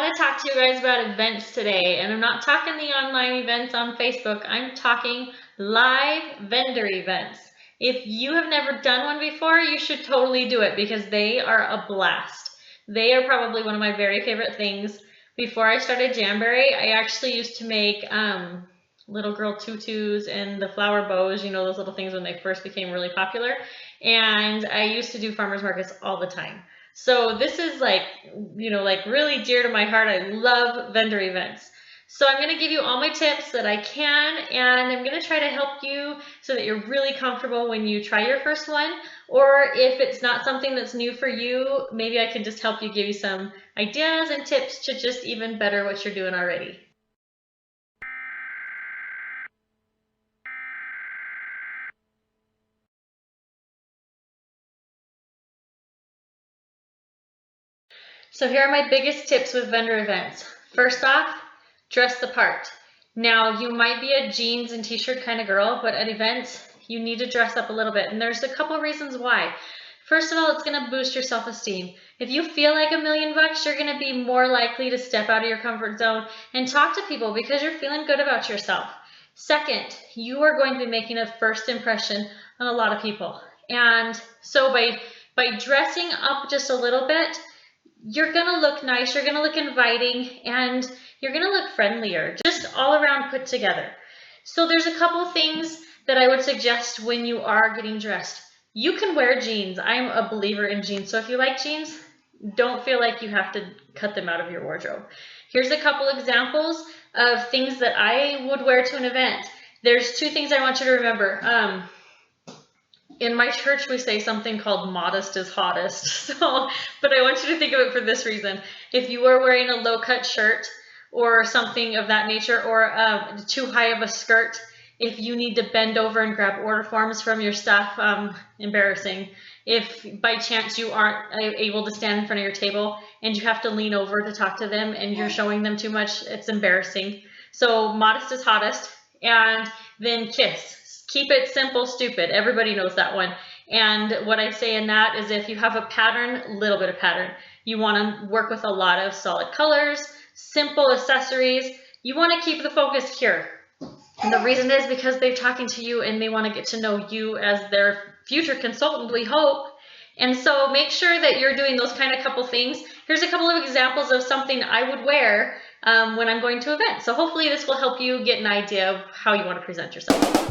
want to talk to you guys about events today, and I'm not talking the online events on Facebook. I'm talking live vendor events. If you have never done one before, you should totally do it because they are a blast. They are probably one of my very favorite things. Before I started Jamberry, I actually used to make little girl tutus and the flower bows, you know, those little things when they first became really popular. And I used to do farmers markets all the time. So this is like, like really dear to my heart. I love vendor events. So I'm going to give you all my tips that I can, and I'm going to try to help you so that you're really comfortable when you try your first one. Or if it's not something that's new for you, maybe I can just help you, give you some ideas and tips to just even better what you're doing already. So here are my biggest tips with vendor events. First off, dress the part. Now, you might be a jeans and t-shirt kind of girl, but at events, you need to dress up a little bit. And there's a couple reasons why. First of all, it's going to boost your self-esteem. If you feel like $1,000,000, you're going to be more likely to step out of your comfort zone and talk to people because you're feeling good about yourself. Second, you are going to be making a first impression on a lot of people. And so by dressing up just a little bit, you're going to look nice, you're going to look inviting, and you're going to look friendlier, just all around put together. So there's a couple things that I would suggest when you are getting dressed. You can wear jeans. I'm a believer in jeans. So if you like jeans, don't feel like you have to cut them out of your wardrobe. Here's a couple examples of things that I would wear to an event. There's two things I want you to remember. In my church, we say something called modest is hottest. But I want you to think of it for this reason. If you are wearing a low-cut shirt or something of that nature, or too high of a skirt, if you need to bend over and grab order forms from your staff, embarrassing. If by chance you aren't able to stand in front of your table and you have to lean over to talk to them and you're showing them too much, it's embarrassing. So modest is hottest. And then kiss. Keep it simple, stupid. Everybody knows that one. And what I say in that is if you have a pattern, little bit of pattern. You want to work with a lot of solid colors, simple accessories. You want to keep the focus here. And the reason is because they're talking to you and they want to get to know you as their future consultant, we hope. And so make sure that you're doing those kind of couple things. Here's a couple of examples of something I would wear when I'm going to events. So hopefully this will help you get an idea of how you want to present yourself.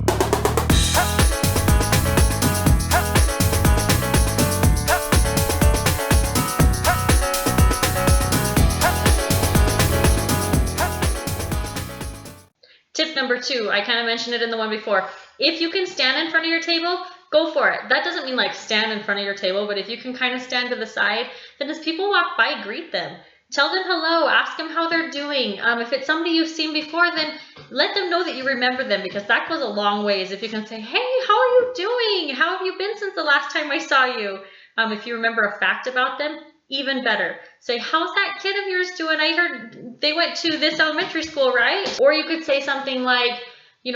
Tip number 2, I kind of mentioned it in the one before. If you can stand in front of your table, go for it. That doesn't mean like stand in front of your table, but if you can kind of stand to the side, then as people walk by, greet them. Tell them hello, ask them how they're doing. If it's somebody you've seen before, then let them know that you remember them because that goes a long ways. If you can say, hey, how are you doing? How have you been since the last time I saw you? If you remember a fact about them, even better. Say, how's that kid of yours doing? I heard they went to this elementary school, right? Or you could say something like,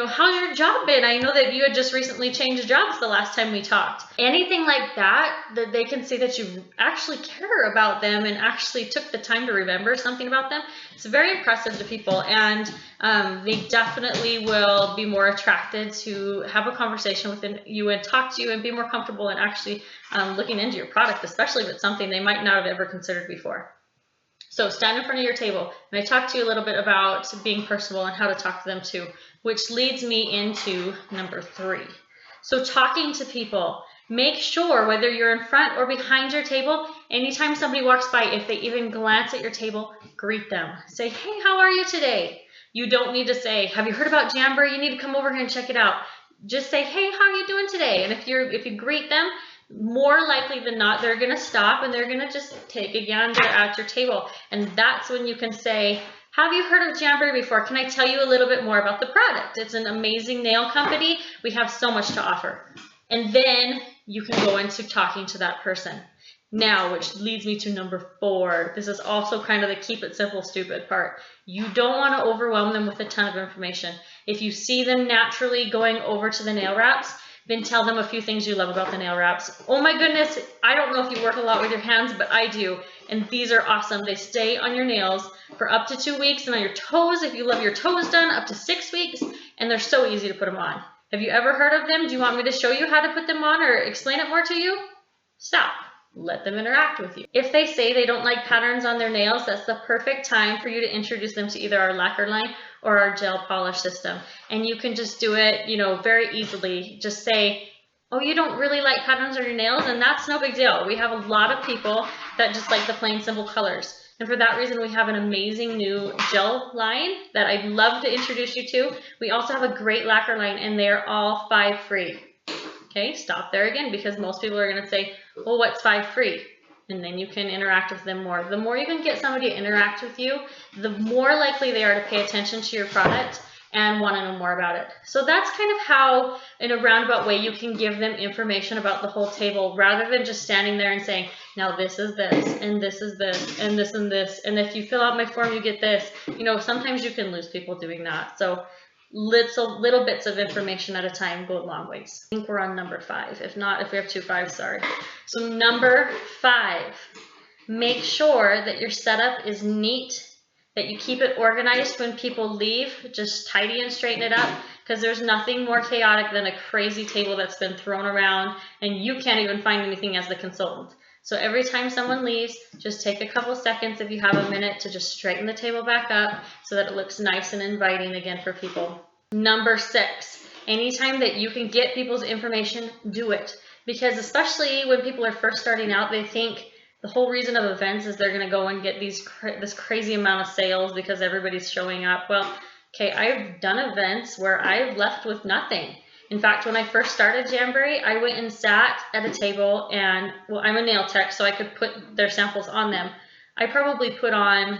how's your job been? I know that you had just recently changed jobs the last time we talked. Anything like that, that they can see that you actually care about them and actually took the time to remember something about them. It's very impressive to people, and they definitely will be more attracted to have a conversation with you and talk to you and be more comfortable in actually looking into your product, especially if it's something they might not have ever considered before. So stand in front of your table, and I talked to you a little bit about being personable and how to talk to them too, which leads me into number 3. So talking to people, make sure whether you're in front or behind your table, anytime somebody walks by, if they even glance at your table, greet them. Say, hey, how are you today? You don't need to say, have you heard about Jamberry? You need to come over here and check it out. Just say, hey, how are you doing today? And if you greet them, more likely than not, they're going to stop and they're going to just take a gander at your table. And that's when you can say, have you heard of Jamberry before? Can I tell you a little bit more about the product? It's an amazing nail company. We have so much to offer. And then you can go into talking to that person. Now, which leads me to number 4. This is also kind of the keep it simple, stupid part. You don't want to overwhelm them with a ton of information. If you see them naturally going over to the nail wraps, then tell them a few things you love about the nail wraps. Oh my goodness, I don't know if you work a lot with your hands, but I do. And these are awesome. They stay on your nails for up to 2 weeks, and on your toes, if you love your toes done, up to 6 weeks, and they're so easy to put them on. Have you ever heard of them? Do you want me to show you how to put them on or explain it more to you? Stop. Let them interact with you. If they say they don't like patterns on their nails, that's the perfect time for you to introduce them to either our lacquer line or our gel polish system. And you can just do it, you know, very easily. Just say, oh, you don't really like patterns on your nails, and that's no big deal. We have a lot of people that just like the plain, simple colors. And for that reason, we have an amazing new gel line that I'd love to introduce you to. We also have a great lacquer line, and they're all 5 free. Okay, stop there again, because most people are going to say, well, what's 5 free? And then you can interact with them more. The more you can get somebody to interact with you, the more likely they are to pay attention to your product and want to know more about it. So that's kind of how, in a roundabout way, you can give them information about the whole table, rather than just standing there and saying, now this is this, and this is this, and this and this, and if you fill out my form, you get this. You know, sometimes you can lose people doing that. So little bits of information at a time go a long ways. I think we're on number 5. If not, if we have 2 5s, sorry. So number 5, make sure that your setup is neat, that you keep it organized when people leave. Just tidy and straighten it up, because there's nothing more chaotic than a crazy table that's been thrown around and you can't even find anything as the consultant. So every time someone leaves, just take a couple seconds, if you have a minute, to just straighten the table back up so that it looks nice and inviting again for people. Number 6, anytime that you can get people's information, do it. Because especially when people are first starting out, they think the whole reason of events is they're going to go and get this crazy amount of sales because everybody's showing up. Well, okay, I've done events where I've left with nothing. In fact, when I first started Jamberry, I went and sat at a table, and, well, I'm a nail tech, so I could put their samples on them. I probably put on,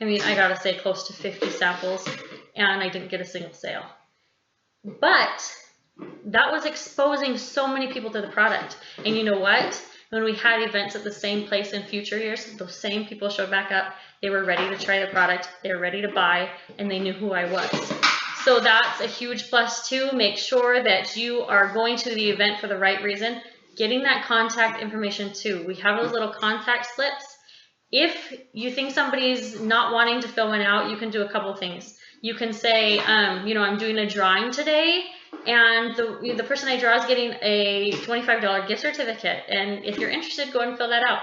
I mean, I gotta say close to 50 samples, and I didn't get a single sale. But that was exposing so many people to the product. And you know what? When we had events at the same place in future years, those same people showed back up. They were ready to try the product, they were ready to buy, and they knew who I was. So that's a huge plus too. Make sure that you are going to the event for the right reason. Getting that contact information too. We have those little contact slips. If you think somebody's not wanting to fill one out, you can do a couple things. You can say, you know, I'm doing a drawing today, and the person I draw is getting a $25 gift certificate. And if you're interested, go ahead and fill that out.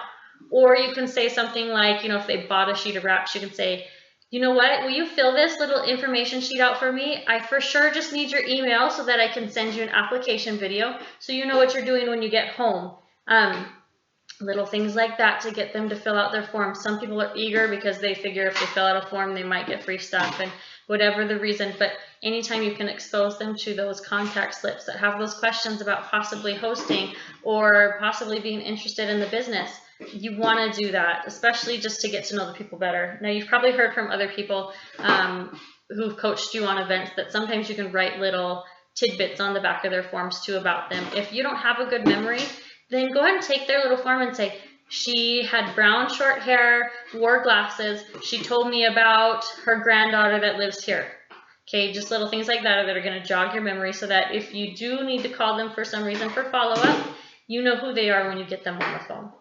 Or you can say something like, you know, if they bought a sheet of wraps, you can say, you know what, will you fill this little information sheet out for me? I for sure just need your email so that I can send you an application video so you know what you're doing when you get home. Little things like that to get them to fill out their form. Some people are eager because they figure if they fill out a form, they might get free stuff, and whatever the reason. But anytime you can expose them to those contact slips that have those questions about possibly hosting or possibly being interested in the business, you want to do that, especially just to get to know the people better. Now, you've probably heard from other people who've coached you on events that sometimes you can write little tidbits on the back of their forms too about them. If you don't have a good memory, then go ahead and take their little form and say, she had brown short hair, wore glasses, she told me about her granddaughter that lives here. Okay, just little things like that are going to jog your memory so that if you do need to call them for some reason for follow-up, you know who they are when you get them on the phone.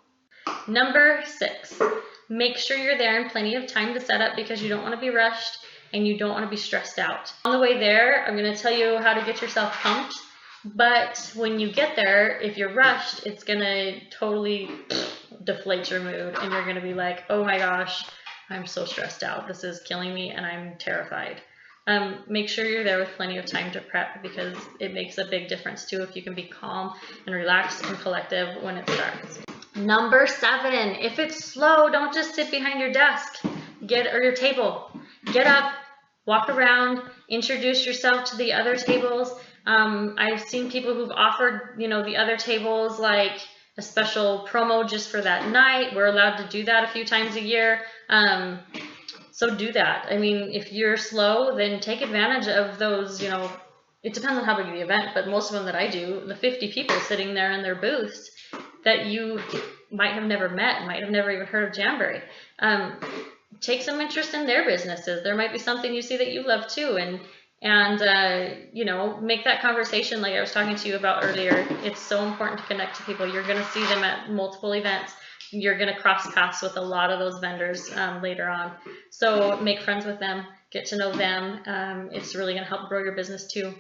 Number 6, make sure you're there in plenty of time to set up, because you don't want to be rushed and you don't want to be stressed out. On the way there, I'm going to tell you how to get yourself pumped, but when you get there, if you're rushed, it's going to totally deflate your mood, and you're going to be like, oh my gosh, I'm so stressed out. This is killing me and I'm terrified. Make sure you're there with plenty of time to prep, because it makes a big difference too if you can be calm and relaxed and collective when it starts. Number 7, if it's slow, don't just sit behind your desk or your table. Get up, walk around, introduce yourself to the other tables. I've seen people who've offered, you know, the other tables like a special promo just for that night. We're allowed to do that a few times a year. So do that. I mean, if you're slow, then take advantage of those, you know, it depends on how big the event, but most of them that I do, the 50 people sitting there in their booths that you might have never met, might have never even heard of Jamberry. Take some interest in their businesses. There might be something you see that you love too, and and you know, make that conversation like I was talking to you about earlier. It's so important to connect to people. You're going to see them at multiple events. You're going to cross paths with a lot of those vendors later on. So make friends with them, get to know them. It's really going to help grow your business too.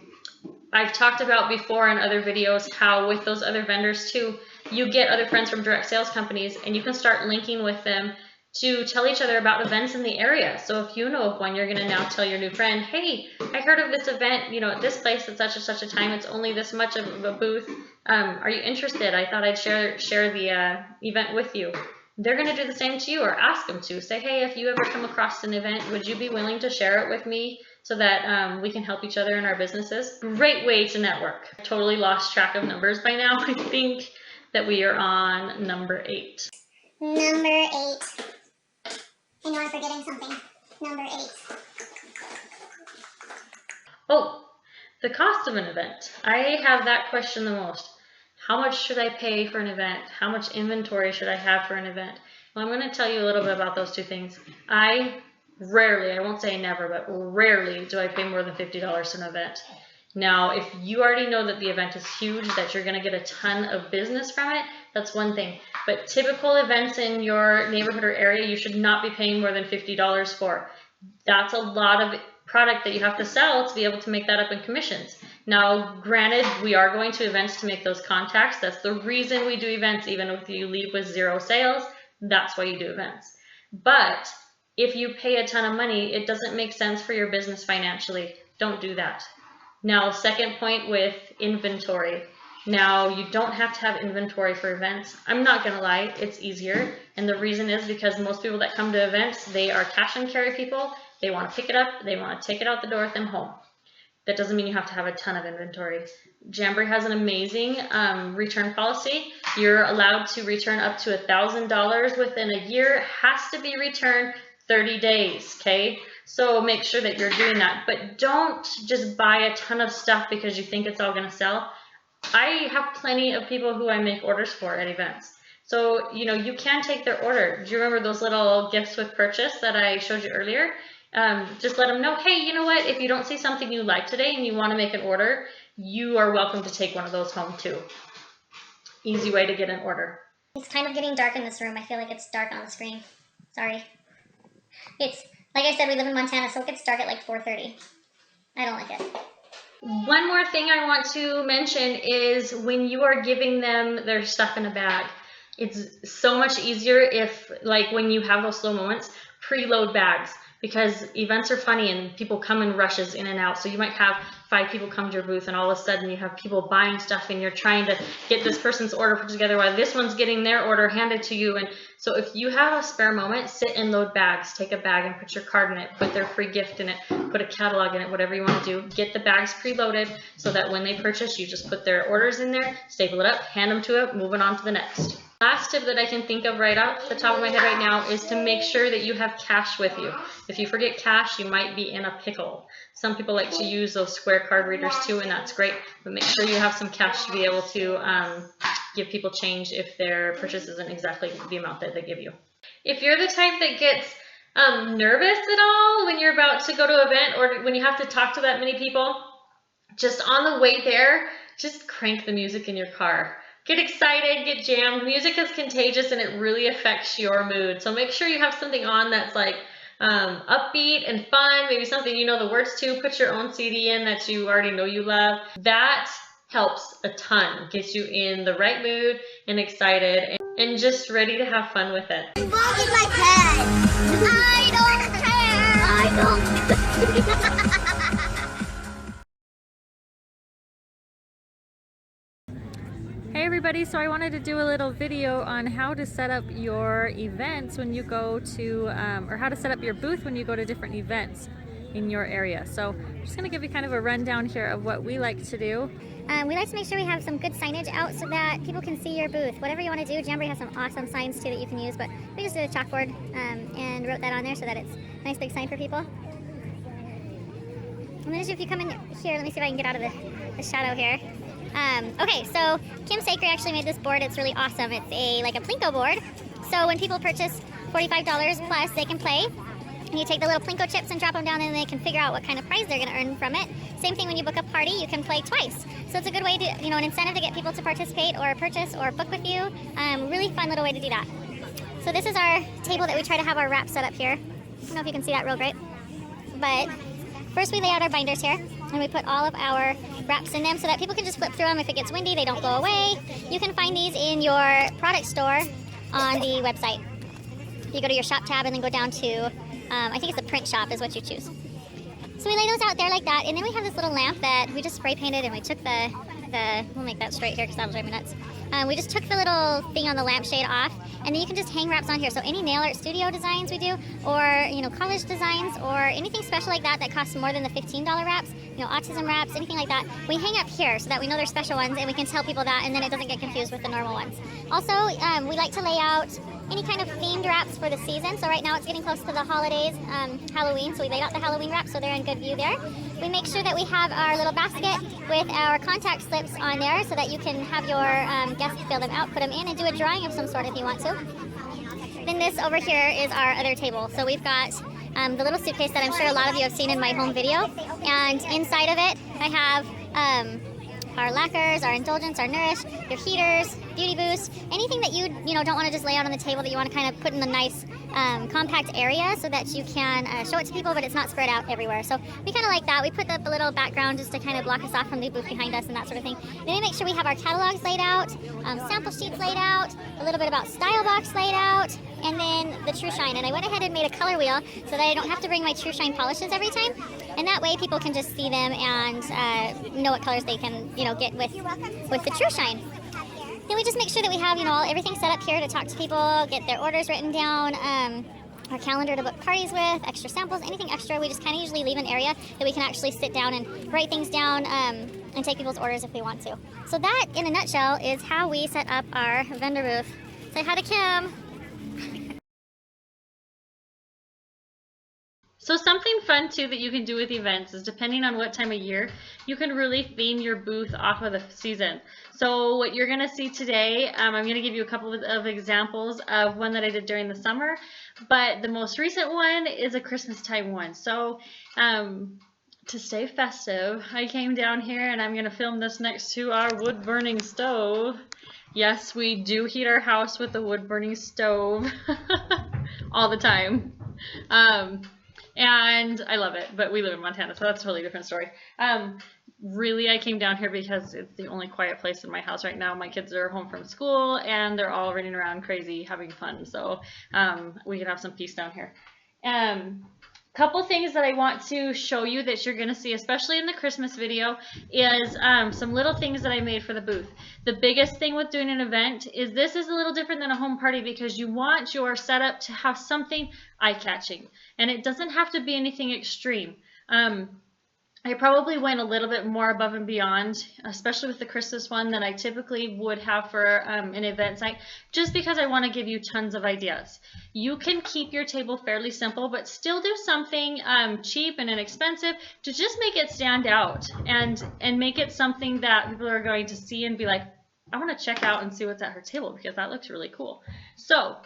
I've talked about before in other videos how with those other vendors too, you get other friends from direct sales companies and you can start linking with them to tell each other about events in the area. So if you know of one, you're going to now tell your new friend, hey, I heard of this event, you know, at this place at such and such a time. It's only this much of a booth. Are you interested? I thought I'd share the event with you. They're going to do the same to you, or ask them to. Say, hey, if you ever come across an event, would you be willing to share it with me so that we can help each other in our businesses? Great way to network. Totally lost track of numbers by now. I think that we are on number 8. Number 8. I know I'm forgetting something. Number 8. Oh, the cost of an event. I have that question the most. How much should I pay for an event? How much inventory should I have for an event? Well, I'm going to tell you a little bit about those two things. I won't say never, but rarely do I pay more than $50 to an event. Now, if you already know that the event is huge, that you're going to get a ton of business from it, that's one thing. But typical events in your neighborhood or area, you should not be paying more than $50 for. That's a lot of product that you have to sell to be able to make that up in commissions. Now, granted, we are going to events to make those contacts. That's the reason we do events. Even if you leave with 0 sales, that's why you do events. But if you pay a ton of money, it doesn't make sense for your business financially. Don't do that. Now, second point with inventory. Now, you don't have to have inventory for events. I'm not going to lie, it's easier. And the reason is because most people that come to events, they are cash and carry people. They want to pick it up, they want to take it out the door with them home. That doesn't mean you have to have a ton of inventory. Jamberry has an amazing return policy. You're allowed to return up to $1,000 within a year. It has to be returned 30 days, okay? So make sure that you're doing that. But don't just buy a ton of stuff because you think it's all going to sell. I have plenty of people who I make orders for at events. So, you know, you can take their order. Do you remember those little gifts with purchase that I showed you earlier? Just let them know, hey, you know what? If you don't see something you like today and you want to make an order, you are welcome to take one of those home too. Easy way to get an order. It's kind of getting dark in this room. I feel like it's dark on the screen. Sorry. It's, like I said, we live in Montana, so it gets dark at like 4:30. I don't like it. One more thing I want to mention is when you are giving them their stuff in a bag, it's so much easier if, like when you have those slow moments, preload bags. Because events are funny and people come in rushes in and out. So you might have 5 people come to your booth and all of a sudden you have people buying stuff and you're trying to get this person's order put together while this one's getting their order handed to you. And so if you have a spare moment, sit and load bags. Take a bag and put your card in it, put their free gift in it, put a catalog in it, whatever you want to do. Get the bags preloaded so that when they purchase, you just put their orders in there, staple it up, hand them to it, moving on to the next. Last tip that I can think of right off the top of my head right now is to make sure that you have cash with you. If you forget cash, you might be in a pickle. Some people like to use those square card readers too, and that's great, but make sure you have some cash to be able to give people change if their purchase isn't exactly the amount that they give you. If you're the type that gets nervous at all when you're about to go to an event or when you have to talk to that many people, just on the way there, just crank the music in your car. Get excited, get jammed. Music is contagious and it really affects your mood. So make sure you have something on that's like upbeat and fun, maybe something you know the words to. Put your own CD in that you already know you love. That helps a ton. Gets you in the right mood and excited and just ready to have fun with it. Ball in my head. I don't care. I don't. Hey everybody, so I wanted to do a little video on how to set up your events when you go to, or how to set up your booth when you go to different events in your area. So I'm just going to give you kind of a rundown here of what we like to do. We like to make sure we have some good signage out so that people can see your booth. Whatever you want to do, Jamberry has some awesome signs too that you can use, but we just did a chalkboard and wrote that on there so that it's a nice big sign for people. And then if you come in here, let me see if I can get out of the shadow here. Okay, so Kim Saker actually made this board. It's really awesome. It's like a Plinko board. So when people purchase $45 plus, they can play. And you take the little Plinko chips and drop them down, and they can figure out what kind of prize they're going to earn from it. Same thing when you book a party, you can play twice. So it's a good way to, an incentive to get people to participate or purchase or book with you. Really fun little way to do that. So this is our table that we try to have our wrap set up here. I don't know if you can see that real great. But first we lay out our binders here, and we put all of our wraps in them so that people can just flip through them. If it gets windy, they don't go away. You can find these in your product store on the website. You go to your shop tab and then go down to, I think it's the print shop is what you choose. So we lay those out there like that, and then we have this little lamp that we just spray painted, and we took we'll make that straight here because that'll drive me nuts. We just took the little thing on the lampshade off, and then you can just hang wraps on here. So any nail art studio designs we do, or college designs, or anything special like that that costs more than the $15 wraps, autism wraps, anything like that, we hang up here so that we know they're special ones, and we can tell people that, and then it doesn't get confused with the normal ones. Also, we like to lay out any kind of themed wraps for the season. So right now it's getting close to the holidays, Halloween, so we laid out the Halloween wrap so they're in good view there. We make sure that we have our little basket with our contact slips on there so that you can have your guests fill them out, put them in, and do a drawing of some sort if you want to. Then this over here is our other table. So we've got the little suitcase that I'm sure a lot of you have seen in my home video, and inside of it I have our lacquers, our indulgence, our nourish, your heaters, beauty boost, anything that you don't want to just lay out on the table that you want to kind of put in a nice compact area so that you can show it to people, but it's not spread out everywhere. So we kind of like that. We put up a little background just to kind of block us off from the booth behind us and that sort of thing. Then we make sure we have our catalogs laid out, sample sheets laid out, a little bit about Style Box laid out, and then the True Shine. And I went ahead and made a color wheel so that I don't have to bring my True Shine polishes every time. And that way people can just see them and know what colors they can, get with the True Shine. Then we just make sure that we have, everything set up here to talk to people, get their orders written down, our calendar to book parties with, extra samples, anything extra. We just kind of usually leave an area that we can actually sit down and write things down and take people's orders if we want to. So that, in a nutshell, is how we set up our vendor booth. Say hi to Kim. So something fun too that you can do with events is, depending on what time of year, you can really theme your booth off of the season. So what you're going to see today, I'm going to give you a couple of examples of one that I did during the summer, but the most recent one is a Christmas time one. So to stay festive, I came down here and I'm going to film this next to our wood burning stove. Yes, we do heat our house with a wood burning stove all the time. And I love it, but we live in Montana, so that's a totally different story. Really, I came down here because it's the only quiet place in my house right now. My kids are home from school, and they're all running around crazy, having fun, so we can have some peace down here. Couple things that I want to show you that you're going to see, especially in the Christmas video, is some little things that I made for the booth. The biggest thing with doing an event is this is a little different than a home party because you want your setup to have something eye-catching, and it doesn't have to be anything extreme. I probably went a little bit more above and beyond, especially with the Christmas one, than I typically would have for an event site, just because I want to give you tons of ideas. You can keep your table fairly simple, but still do something cheap and inexpensive to just make it stand out and make it something that people are going to see and be like, I want to check out and see what's at her table because that looks really cool. So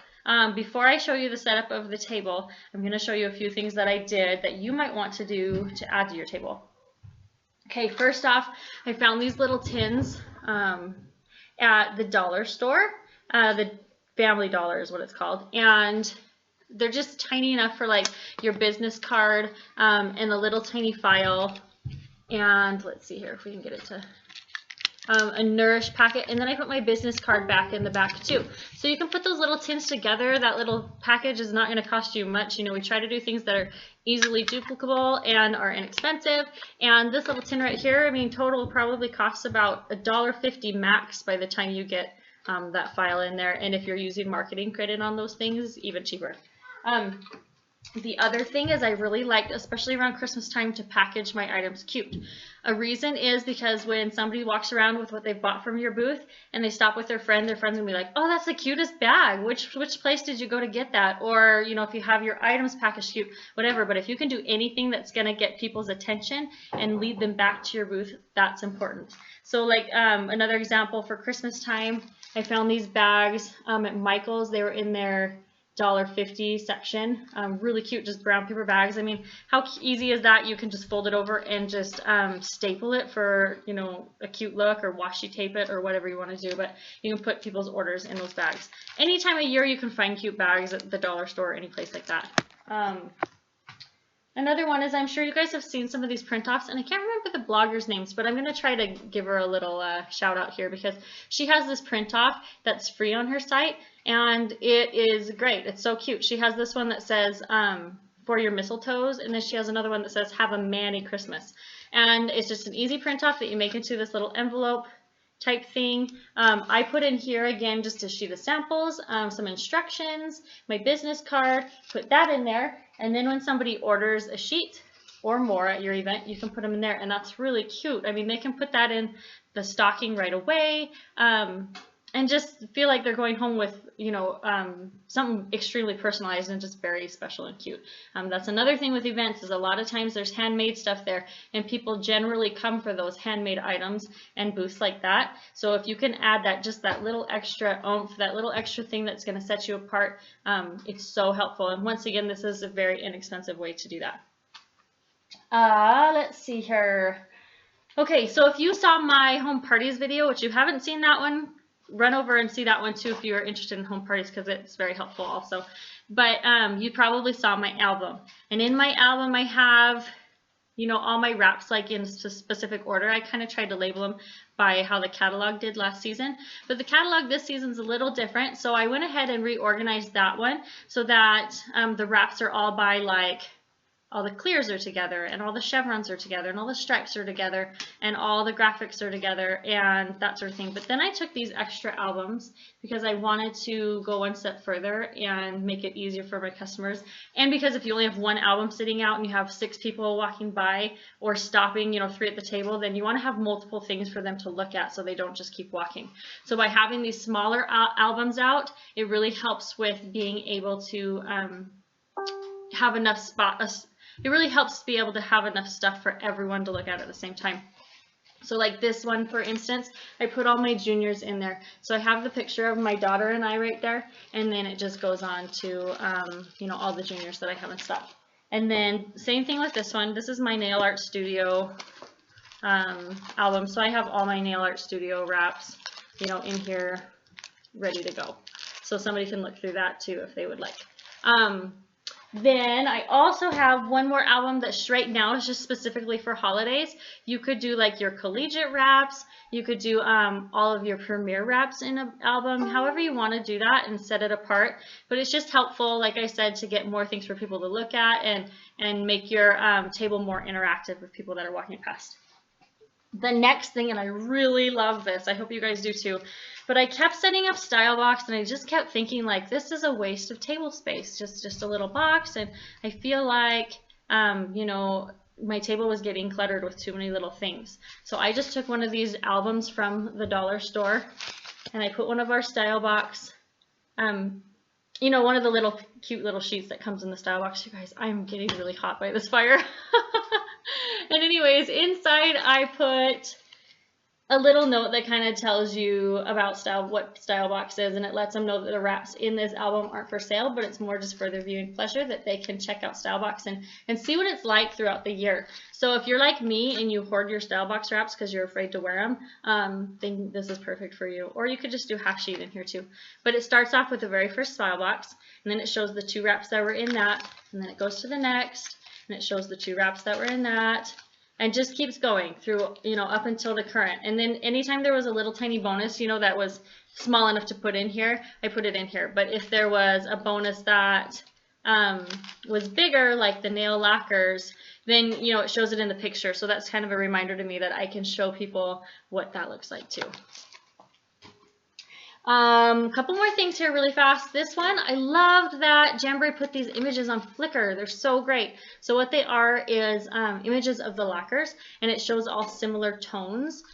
before I show you the setup of the table, I'm going to show you a few things that I did that you might want to do to add to your table. Okay, first off, I found these little tins at the dollar store. The Family Dollar is what it's called. And they're just tiny enough for like your business card and a little tiny file. And let's see here if we can get it to a Nourish packet. And then I put my business card back in the back too. So you can put those little tins together. That little package is not going to cost you much. You know, we try to do things that are easily duplicable and are inexpensive. And this little tin right here, I mean, total probably costs about $1.50 max by the time you get that file in there. And if you're using marketing credit on those things, even cheaper. The other thing is I really liked, especially around Christmas time, to package my items cute. A reason is because when somebody walks around with what they've bought from your booth and they stop with their friend's gonna be like, oh, that's the cutest bag. Which place did you go to get that? Or, you know, if you have your items packaged cute, whatever. But if you can do anything that's gonna get people's attention and lead them back to your booth, that's important. So like another example for Christmas time, I found these bags at Michael's. They were in their $1.50 section. Really cute, just brown paper bags. I mean, how easy is that? You can just fold it over and just staple it for, you know, a cute look, or washi tape it, or whatever you want to do. But you can put people's orders in those bags. Any time of year you can find cute bags at the dollar store or any place like that. Another one is, I'm sure you guys have seen some of these print offs, and I can't remember the bloggers' names, but I'm going to try to give her a little shout out here, because she has this print off that's free on her site, and it is great. It's so cute. She has this one that says for your mistletoes, and then she has another one that says have a Manny Christmas, and it's just an easy print off that you make into this little envelope type thing. I put in here again just a sheet of samples, some instructions, my business card, put that in there, and then when somebody orders a sheet or more at your event, you can put them in there, and that's really cute. I mean, they can put that in the stocking right away, and just feel like they're going home with, you know, something extremely personalized and just very special and cute. That's another thing with events, is a lot of times there's handmade stuff there, and people generally come for those handmade items and booths like that. So if you can add that, just that little extra oomph, that little extra thing that's going to set you apart, it's so helpful. And once again, this is a very inexpensive way to do that. Let's see here. Okay, so if you saw my home parties video, which you haven't seen that one, run over and see that one too if you're interested in home parties, because it's very helpful also. But you probably saw my album, and in my album I have, you know, all my wraps like in a specific order. I kind of tried to label them by how the catalog did last season, but the catalog this season's a little different, so I went ahead and reorganized that one so that the wraps are all by, like, all the clears are together, and all the chevrons are together, and all the stripes are together, and all the graphics are together, and that sort of thing. But then I took these extra albums because I wanted to go one step further and make it easier for my customers. And because if you only have one album sitting out and you have 6 people walking by or stopping, you know, 3 at the table, then you want to have multiple things for them to look at so they don't just keep walking. So by having these smaller albums out, it really helps with being able to have enough it really helps to be able to have enough stuff for everyone to look at the same time. So like this one, for instance, I put all my juniors in there. So I have the picture of my daughter and I right there, and then it just goes on to, you know, all the juniors that I have in stock. And then same thing with this one. This is my nail art studio album. So I have all my nail art studio wraps, you know, in here ready to go. So somebody can look through that too if they would like. Then I also have one more album that right now is just specifically for holidays. You could do like your collegiate wraps. You could do all of your premiere wraps in an album, however you want to do that and set it apart. But it's just helpful, like I said, to get more things for people to look at and make your table more interactive with people that are walking past. The next thing, and I really love this, I hope you guys do too, but I kept setting up Style Box, and I just kept thinking, like, this is a waste of table space, just a little box, and I feel like, you know, my table was getting cluttered with too many little things. So I just took one of these albums from the dollar store, and I put one of our Style Box, you know, one of the little cute little sheets that comes in the Style Box. You guys, I'm getting really hot by this fire. And anyways, inside I put a little note that kind of tells you about what Style Box is, and it lets them know that the wraps in this album aren't for sale, but it's more just for their viewing pleasure, that they can check out Style Box and see what it's like throughout the year. So if you're like me and you hoard your Style Box wraps because you're afraid to wear them, then this is perfect for you. Or you could just do half sheet in here too. But it starts off with the very first Style Box, and then it shows the 2 wraps that were in that, and then it goes to the next, and it shows the 2 wraps that were in that, and just keeps going through, you know, up until the current. And then anytime there was a little tiny bonus, you know, that was small enough to put in here, I put it in here. But if there was a bonus that was bigger, like the nail lacquers, then, you know, it shows it in the picture. So that's kind of a reminder to me that I can show people what that looks like too. Couple more things here really fast. This one, I loved that Jamberry put these images on Flickr. They're so great. So what they are is images of the lacquers, and it shows all similar tones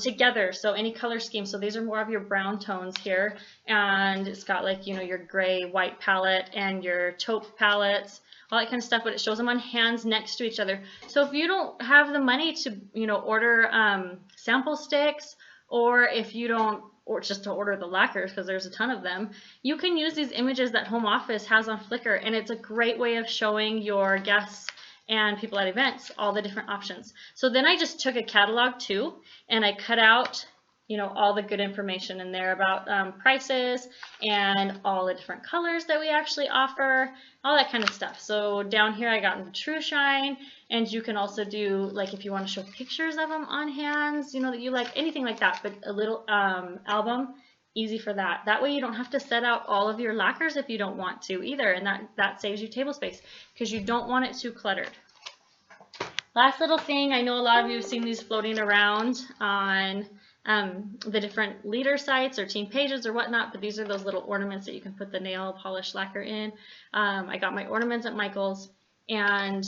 together. So any color scheme. So these are more of your brown tones here, and it's got, like, you know, your gray white palette and your taupe palettes, all that kind of stuff, but it shows them on hands next to each other. So if you don't have the money to, you know, order sample sticks, or if you don't or just to order the lacquers because there's a ton of them, you can use these images that home office has on Flickr, and it's a great way of showing your guests and people at events all the different options. So then I just took a catalog too, and I cut out, you know, all the good information in there about prices and all the different colors that we actually offer, all that kind of stuff. So down here I got the True Shine, and you can also do, like, if you want to show pictures of them on hands, you know, that you like, anything like that, but a little album, easy for that. That way you don't have to set out all of your lacquers if you don't want to either, and that saves you table space because you don't want it too cluttered. Last little thing, I know a lot of you have seen these floating around on the different leader sites or team pages or whatnot, but these are those little ornaments that you can put the nail polish lacquer in. I got my ornaments at Michael's, and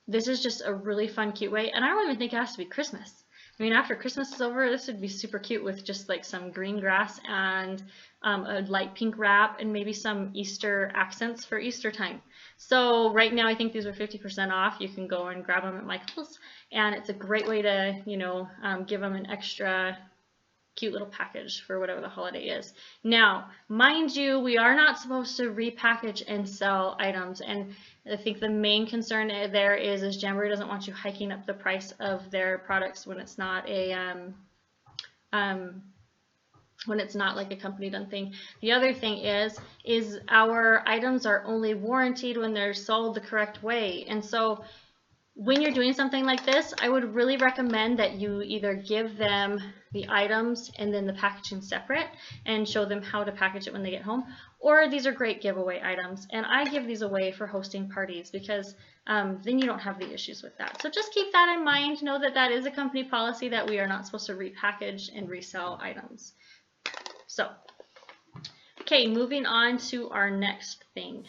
this is just a really fun, cute way, and I don't even think it has to be Christmas. I mean, after Christmas is over, this would be super cute with just like some green grass and a light pink wrap and maybe some Easter accents for Easter time. So right now I think these are 50% off. You can go and grab them at Michael's, and it's a great way to, you know, give them an extra cute little package for whatever the holiday is. Now, mind you, we are not supposed to repackage and sell items, and I think the main concern there is Jamberry doesn't want you hiking up the price of their products when it's not a like a company done thing. The other thing is our items are only warranted when they're sold the correct way, and so when you're doing something like this, I would really recommend that you either give them the items and then the packaging separate and show them how to package it when they get home, or these are great giveaway items, and I give these away for hosting parties because then you don't have the issues with that. So just keep that in mind. Know that that is a company policy that we are not supposed to repackage and resell items. So, okay, moving on to our next thing.